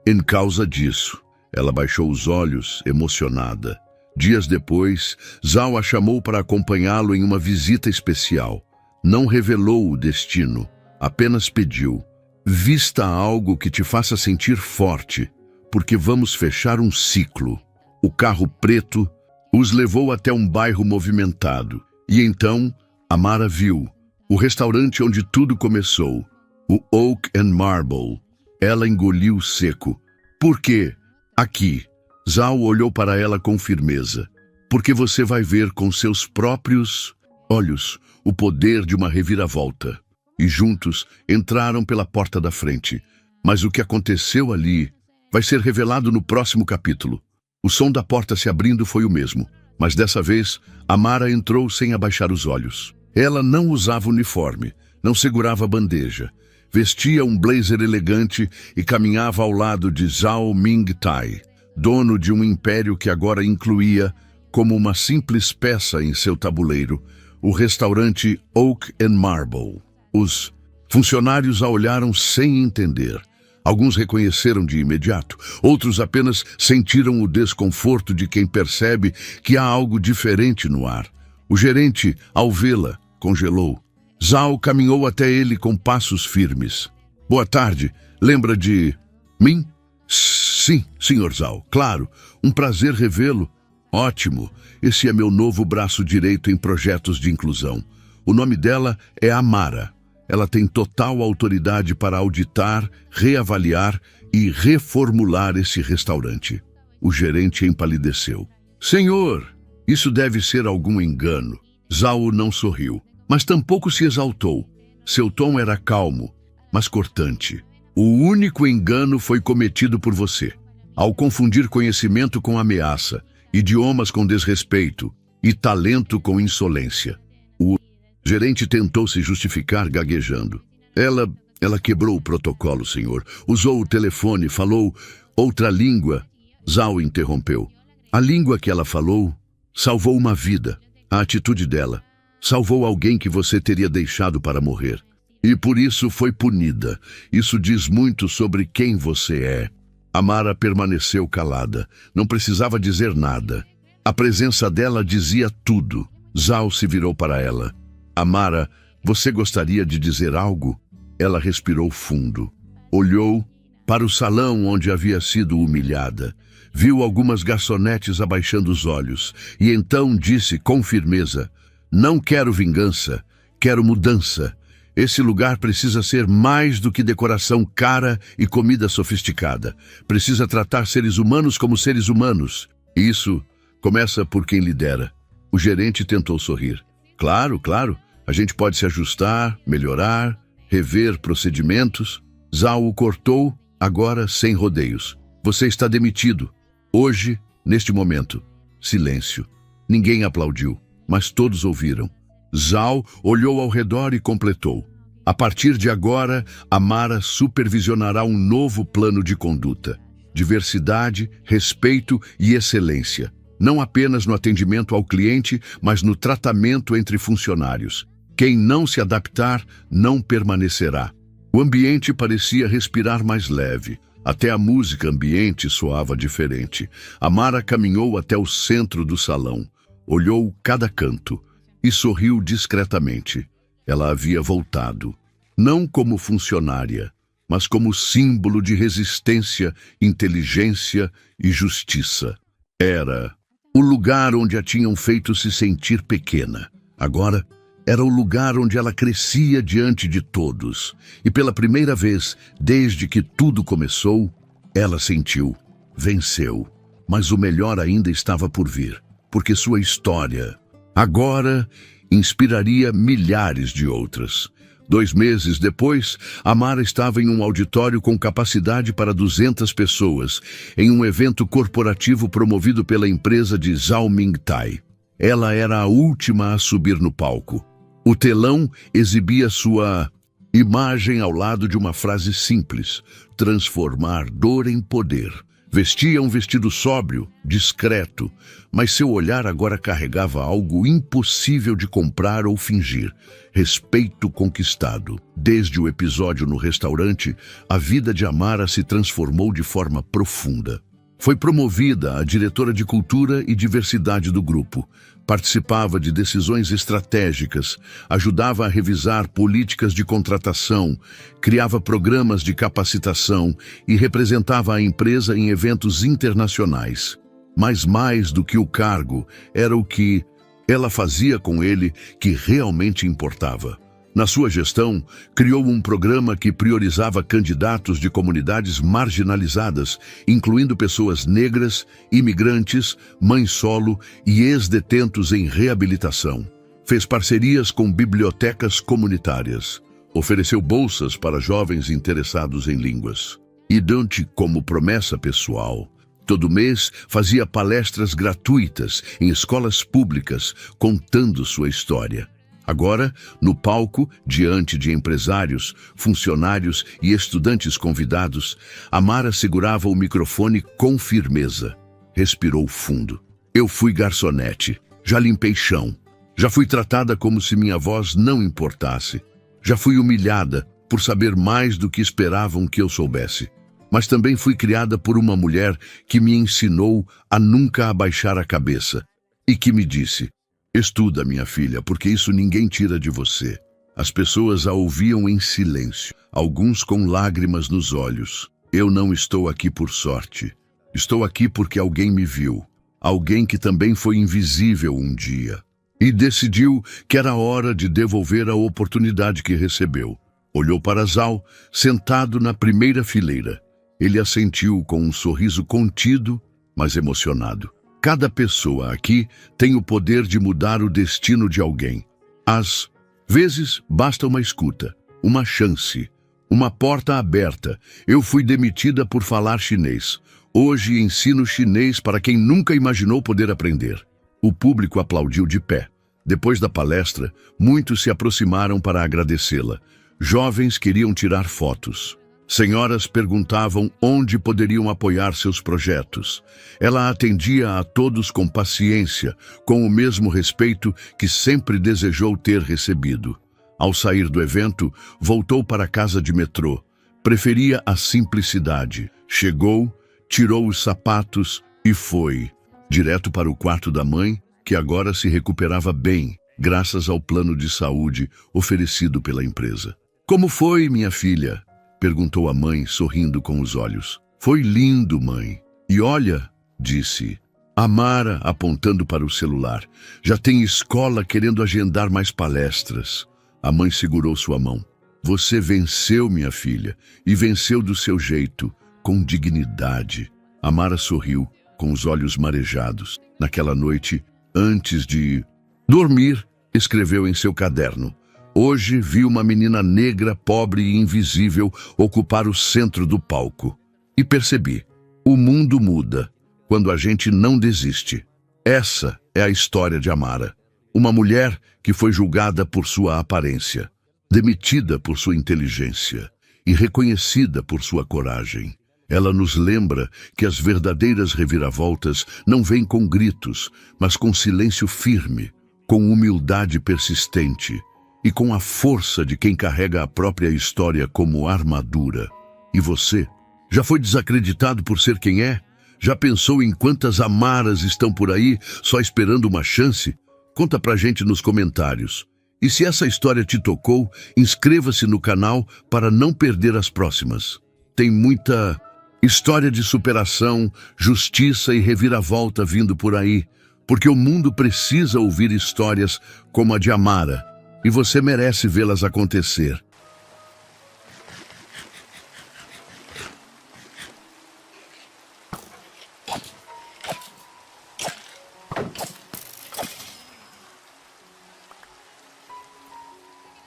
em causa disso. Ela baixou os olhos, emocionada. Dias depois, Zhao a chamou para acompanhá-lo em uma visita especial. Não revelou o destino, apenas pediu: vista algo que te faça sentir forte, porque vamos fechar um ciclo. O carro preto os levou até um bairro movimentado. E então, Amara viu o restaurante onde tudo começou, o Oak and Marble. Ela engoliu seco. Por quê? Aqui. Zhao olhou para ela com firmeza. Porque você vai ver com seus próprios olhos o poder de uma reviravolta. E juntos entraram pela porta da frente. Mas o que aconteceu ali vai ser revelado no próximo capítulo. O som da porta se abrindo foi o mesmo. Mas dessa vez, Amara entrou sem abaixar os olhos. Ela não usava uniforme, não segurava bandeja. Vestia um blazer elegante e caminhava ao lado de Zhao Mingtai, dono de um império que agora incluía, como uma simples peça em seu tabuleiro, o restaurante Oak and Marble. Os funcionários a olharam sem entender. Alguns reconheceram de imediato, outros apenas sentiram o desconforto de quem percebe que há algo diferente no ar. O gerente, ao vê-la, congelou. Zhao caminhou até ele com passos firmes. Boa tarde, lembra de mim? Sim, Sr. Zhao, claro. Um prazer revê-lo. Ótimo, esse é meu novo braço direito em projetos de inclusão. O nome dela é Amara. Ela tem total autoridade para auditar, reavaliar e reformular esse restaurante. O gerente empalideceu. Senhor, isso deve ser algum engano. Zhao não sorriu, mas tampouco se exaltou. Seu tom era calmo, mas cortante. O único engano foi cometido por você, ao confundir conhecimento com ameaça, idiomas com desrespeito e talento com insolência. O gerente tentou se justificar gaguejando. Ela quebrou o protocolo, senhor. Usou o telefone, falou outra língua. Zhao interrompeu. A língua que ela falou salvou uma vida. A atitude dela salvou alguém que você teria deixado para morrer. E por isso foi punida. Isso diz muito sobre quem você é. Amara permaneceu calada. Não precisava dizer nada. A presença dela dizia tudo. Zhao se virou para ela. Amara, você gostaria de dizer algo? Ela respirou fundo. Olhou para o salão onde havia sido humilhada. Viu algumas garçonetes abaixando os olhos. E então disse com firmeza: não quero vingança, quero mudança. Esse lugar precisa ser mais do que decoração cara e comida sofisticada. Precisa tratar seres humanos como seres humanos. E isso começa por quem lidera. O gerente tentou sorrir. Claro, claro. A gente pode se ajustar, melhorar, rever procedimentos. Zhao o cortou, agora sem rodeios. Você está demitido. Hoje, neste momento. Silêncio. Ninguém aplaudiu, mas todos ouviram. Zhao olhou ao redor e completou. A partir de agora, Amara supervisionará um novo plano de conduta. Diversidade, respeito e excelência. Não apenas no atendimento ao cliente, mas no tratamento entre funcionários. Quem não se adaptar, não permanecerá. O ambiente parecia respirar mais leve. Até a música ambiente soava diferente. Amara caminhou até o centro do salão. Olhou cada canto e sorriu discretamente. Ela havia voltado, não como funcionária, mas como símbolo de resistência, inteligência e justiça. Era o lugar onde a tinham feito se sentir pequena. Agora, era o lugar onde ela crescia diante de todos. E pela primeira vez, desde que tudo começou, ela sentiu, venceu. Mas o melhor ainda estava por vir, porque sua história agora inspiraria milhares de outras. 2 meses depois, Amara estava em um auditório com capacidade para 200 pessoas, em um evento corporativo promovido pela empresa de Zhao Mingtai. Ela era a última a subir no palco. O telão exibia sua imagem ao lado de uma frase simples: transformar dor em poder. Vestia um vestido sóbrio, discreto, mas seu olhar agora carregava algo impossível de comprar ou fingir: respeito conquistado. Desde o episódio no restaurante, a vida de Amara se transformou de forma profunda. Foi promovida a diretora de cultura e diversidade do grupo. Participava de decisões estratégicas, ajudava a revisar políticas de contratação, criava programas de capacitação e representava a empresa em eventos internacionais. Mas mais do que o cargo, era o que ela fazia com ele que realmente importava. Na sua gestão, criou um programa que priorizava candidatos de comunidades marginalizadas, incluindo pessoas negras, imigrantes, mães solo e ex-detentos em reabilitação. Fez parcerias com bibliotecas comunitárias. Ofereceu bolsas para jovens interessados em línguas. E Dante, como promessa pessoal, todo mês fazia palestras gratuitas em escolas públicas, contando sua história. Agora, no palco, diante de empresários, funcionários e estudantes convidados, Amara segurava o microfone com firmeza. Respirou fundo. Eu fui garçonete, já limpei chão, Já fui tratada como se minha voz não importasse. Já fui humilhada por saber mais do que esperavam que eu soubesse. Mas também fui criada por uma mulher que me ensinou a nunca abaixar a cabeça e que me disse: estuda, minha filha, porque isso ninguém tira de você. As pessoas a ouviam em silêncio, alguns com lágrimas nos olhos. Eu não estou aqui por sorte. Estou aqui porque alguém me viu. Alguém que também foi invisível um dia. E decidiu que era hora de devolver a oportunidade que recebeu. Olhou para Zal, sentado na primeira fileira. Ele assentiu com um sorriso contido, mas emocionado. Cada pessoa aqui tem o poder de mudar o destino de alguém. Às vezes, basta uma escuta, uma chance, uma porta aberta. Eu fui demitida por falar chinês. Hoje ensino chinês para quem nunca imaginou poder aprender. O público aplaudiu de pé. Depois da palestra, muitos se aproximaram para agradecê-la. Jovens queriam tirar fotos. Senhoras perguntavam onde poderiam apoiar seus projetos. Ela atendia a todos com paciência, com o mesmo respeito que sempre desejou ter recebido. Ao sair do evento, voltou para a casa de metrô. Preferia a simplicidade. Chegou, tirou os sapatos e foi direto para o quarto da mãe, que agora se recuperava bem, graças ao plano de saúde oferecido pela empresa. Como foi, minha filha? Perguntou a mãe, sorrindo com os olhos. Foi lindo, mãe. E olha, disse Amara, apontando para o celular. Já tem escola querendo agendar mais palestras. A mãe segurou sua mão. Você venceu, minha filha, e venceu do seu jeito, com dignidade. Amara sorriu, com os olhos marejados. Naquela noite, antes de dormir, escreveu em seu caderno: hoje vi uma menina negra, pobre e invisível ocupar o centro do palco. E percebi, o mundo muda quando a gente não desiste. Essa é a história de Amara. Uma mulher que foi julgada por sua aparência, demitida por sua inteligência e reconhecida por sua coragem. Ela nos lembra que as verdadeiras reviravoltas não vêm com gritos, mas com silêncio firme, com humildade persistente e com a força de quem carrega a própria história como armadura. E você? Já foi desacreditado por ser quem é? Já pensou em quantas Amaras estão por aí só esperando uma chance? Conta pra gente nos comentários. E se essa história te tocou, inscreva-se no canal para não perder as próximas. Tem muita história de superação, justiça e reviravolta vindo por aí, porque o mundo precisa ouvir histórias como a de Amara. E você merece vê-las acontecer.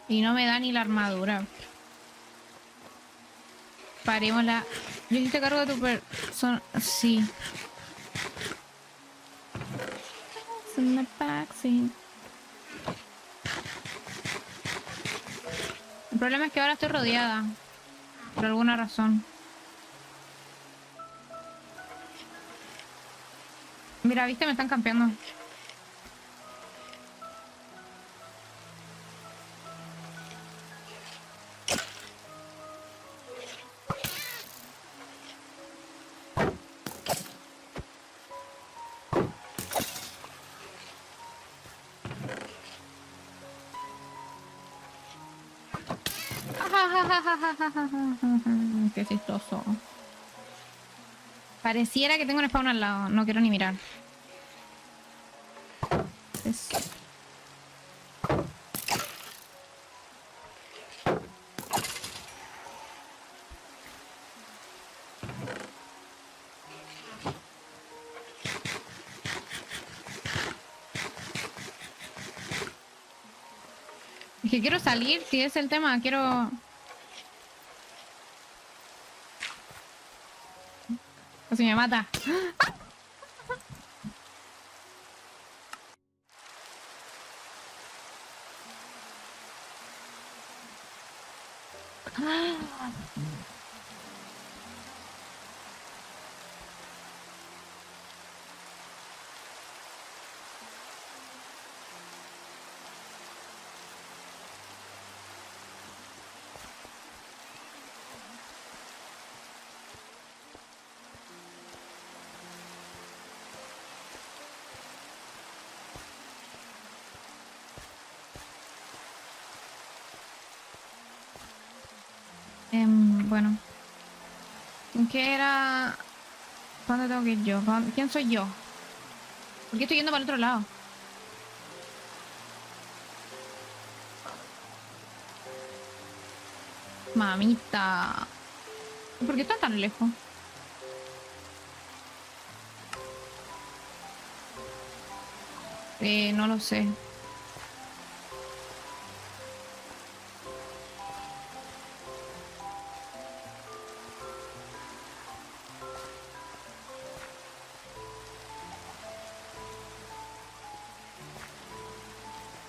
Y no me da ni la armadura. Parémosla. Yo sí te cargo de tu persona. Sí. Sí. El problema es que ahora estoy rodeada. Por alguna razón. Mira, viste, me están campeando. Qué chistoso. Pareciera que tengo un spawn al lado. No quiero ni mirar. Es que quiero salir, si es el tema, quiero... Casi me mata. Bueno, ¿en qué era? ¿Dónde tengo que ir yo? ¿Quién soy yo? ¿Por qué estoy yendo para el otro lado? Mamita. ¿Por qué están tan lejos? No lo sé.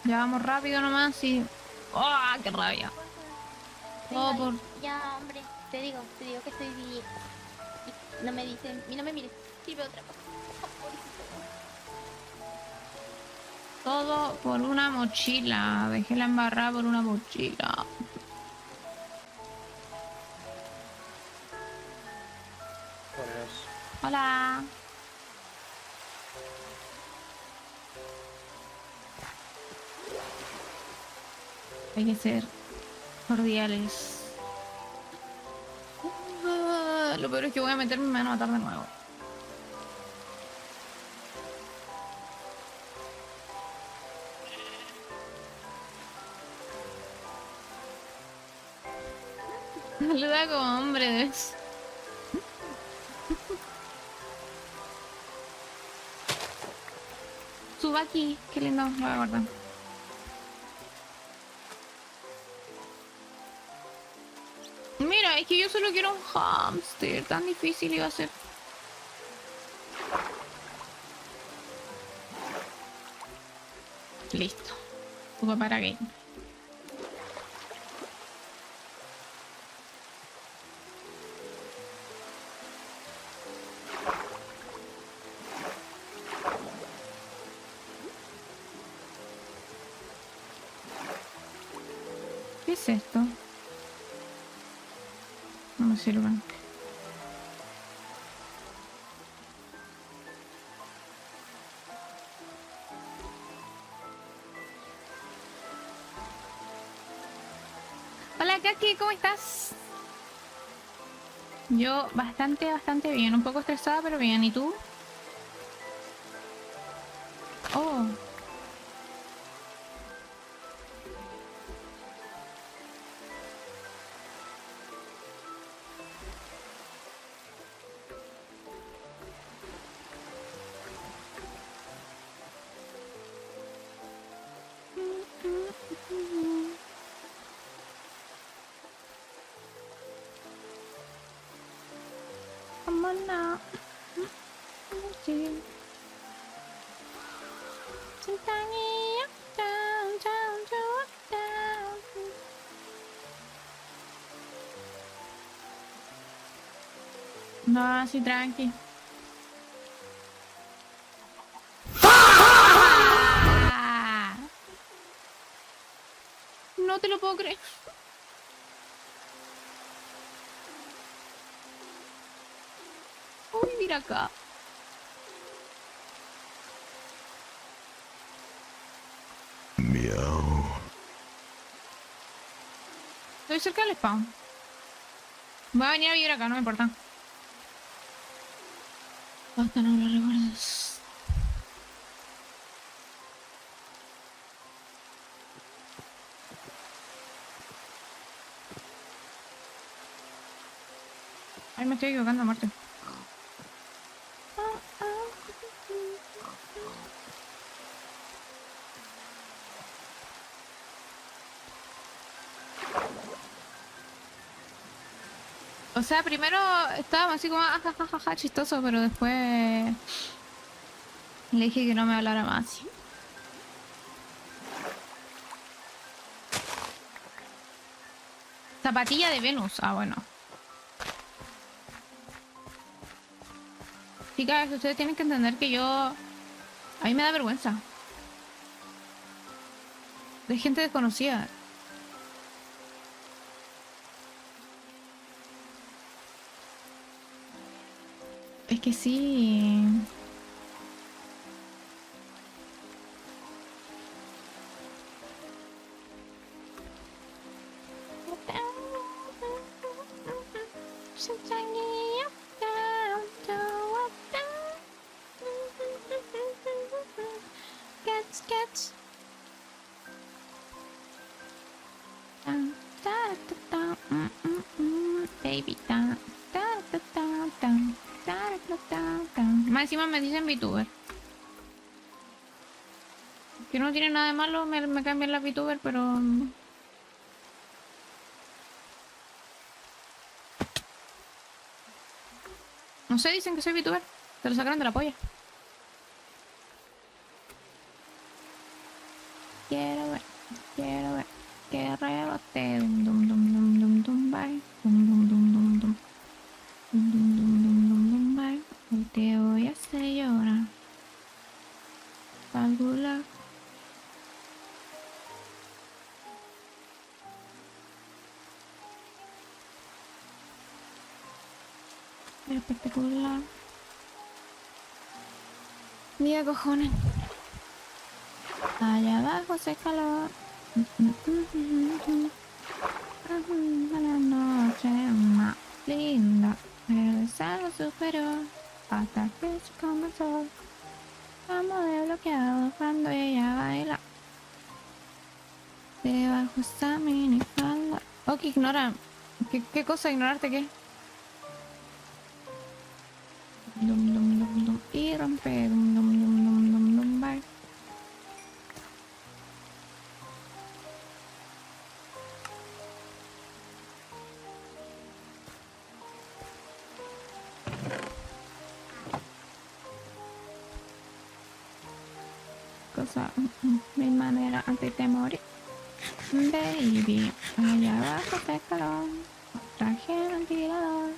Ya vamos rápido nomás y... ¡Oh, qué rabia! Venga, Todo por... ya, hombre, te digo que estoy bien. Y no me dicen, y no me mires, sirve otra cosa. Todo por una mochila. Dejé la embarrada por una mochila. Buenas. Hola. Hay que ser cordiales. Lo peor es que voy a meterme y me van a matar de nuevo. Saluda como hombre, ¿ves? Suba aquí. Qué lindo. Lo voy a guardar. Mira, es que yo solo quiero un hámster. Tan difícil iba a ser. Listo. Suba para game. ¿Qué es esto? No me sirve. Hola Kaki, ¿cómo estás? Yo bastante bien. Un poco estresada, pero bien. ¿Y tú? Oh. Come on now. No, así tranqui. ¡Ah! No te lo puedo creer. Uy, mira acá. Miau. Estoy cerca del spawn. Voy a venir a vivir acá, no me importa. Basta, no lo recuerdes. Ay, me estoy equivocando, Marte. O sea, primero estábamos así como jajajaja chistoso, pero después le dije que no me hablara más. Zapatilla de Venus. Ah, bueno. Chicas, ustedes tienen que entender que yo... A mí me da vergüenza. De gente desconocida. Es que sí. Cats, cats. Baby, más encima me dicen VTuber. Que no tiene nada de malo, me cambian la VTuber, pero... No sé, dicen que soy VTuber. Te lo sacaron de la polla. Quiero ver que rebote. Dum dum dum dum dum dum bye. Dum dum dum dum dum. Dum dum dum dum dum dum bye. Hoy te voy a hacer llorar. Alguna. Espectacular. Mira, cojones. Allá abajo hace calor. La noche más linda. Pero es algo superior. Hasta que se comenzó. Estamos desbloqueados cuando ella baila. Debajo está minifalda. Ok, ignora. ¿Qué cosa? ¿Ignorarte qué? Dum dum dum dum. Y rompe. Dum dum dum dum dum dum. Bye. Cosa. Mi manera antes de morir. Baby. Allá abajo hace calor. Traje el ventilador.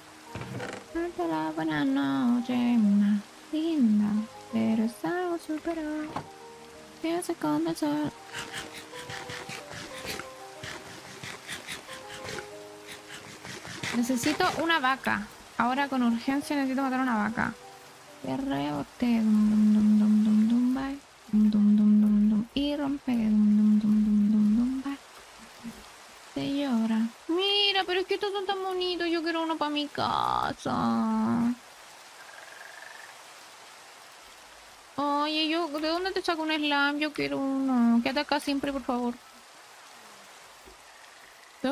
Ante la buena noche más linda, pero es algo superior que se esconde el sol. Necesito una vaca. Ahora con urgencia necesito matar una vaca. Que rebote. Dum dum dum dum dum dum bye. Dum dum dum dum dum. Y rompe. Dum dum dum dum dum dum bye. Se llora. Mira, pero es que estos son tan bonitos. Yo quiero uno para mi casa. Oye, ¿de dónde te saco un slam? Yo quiero uno. Quédate acá siempre, por favor.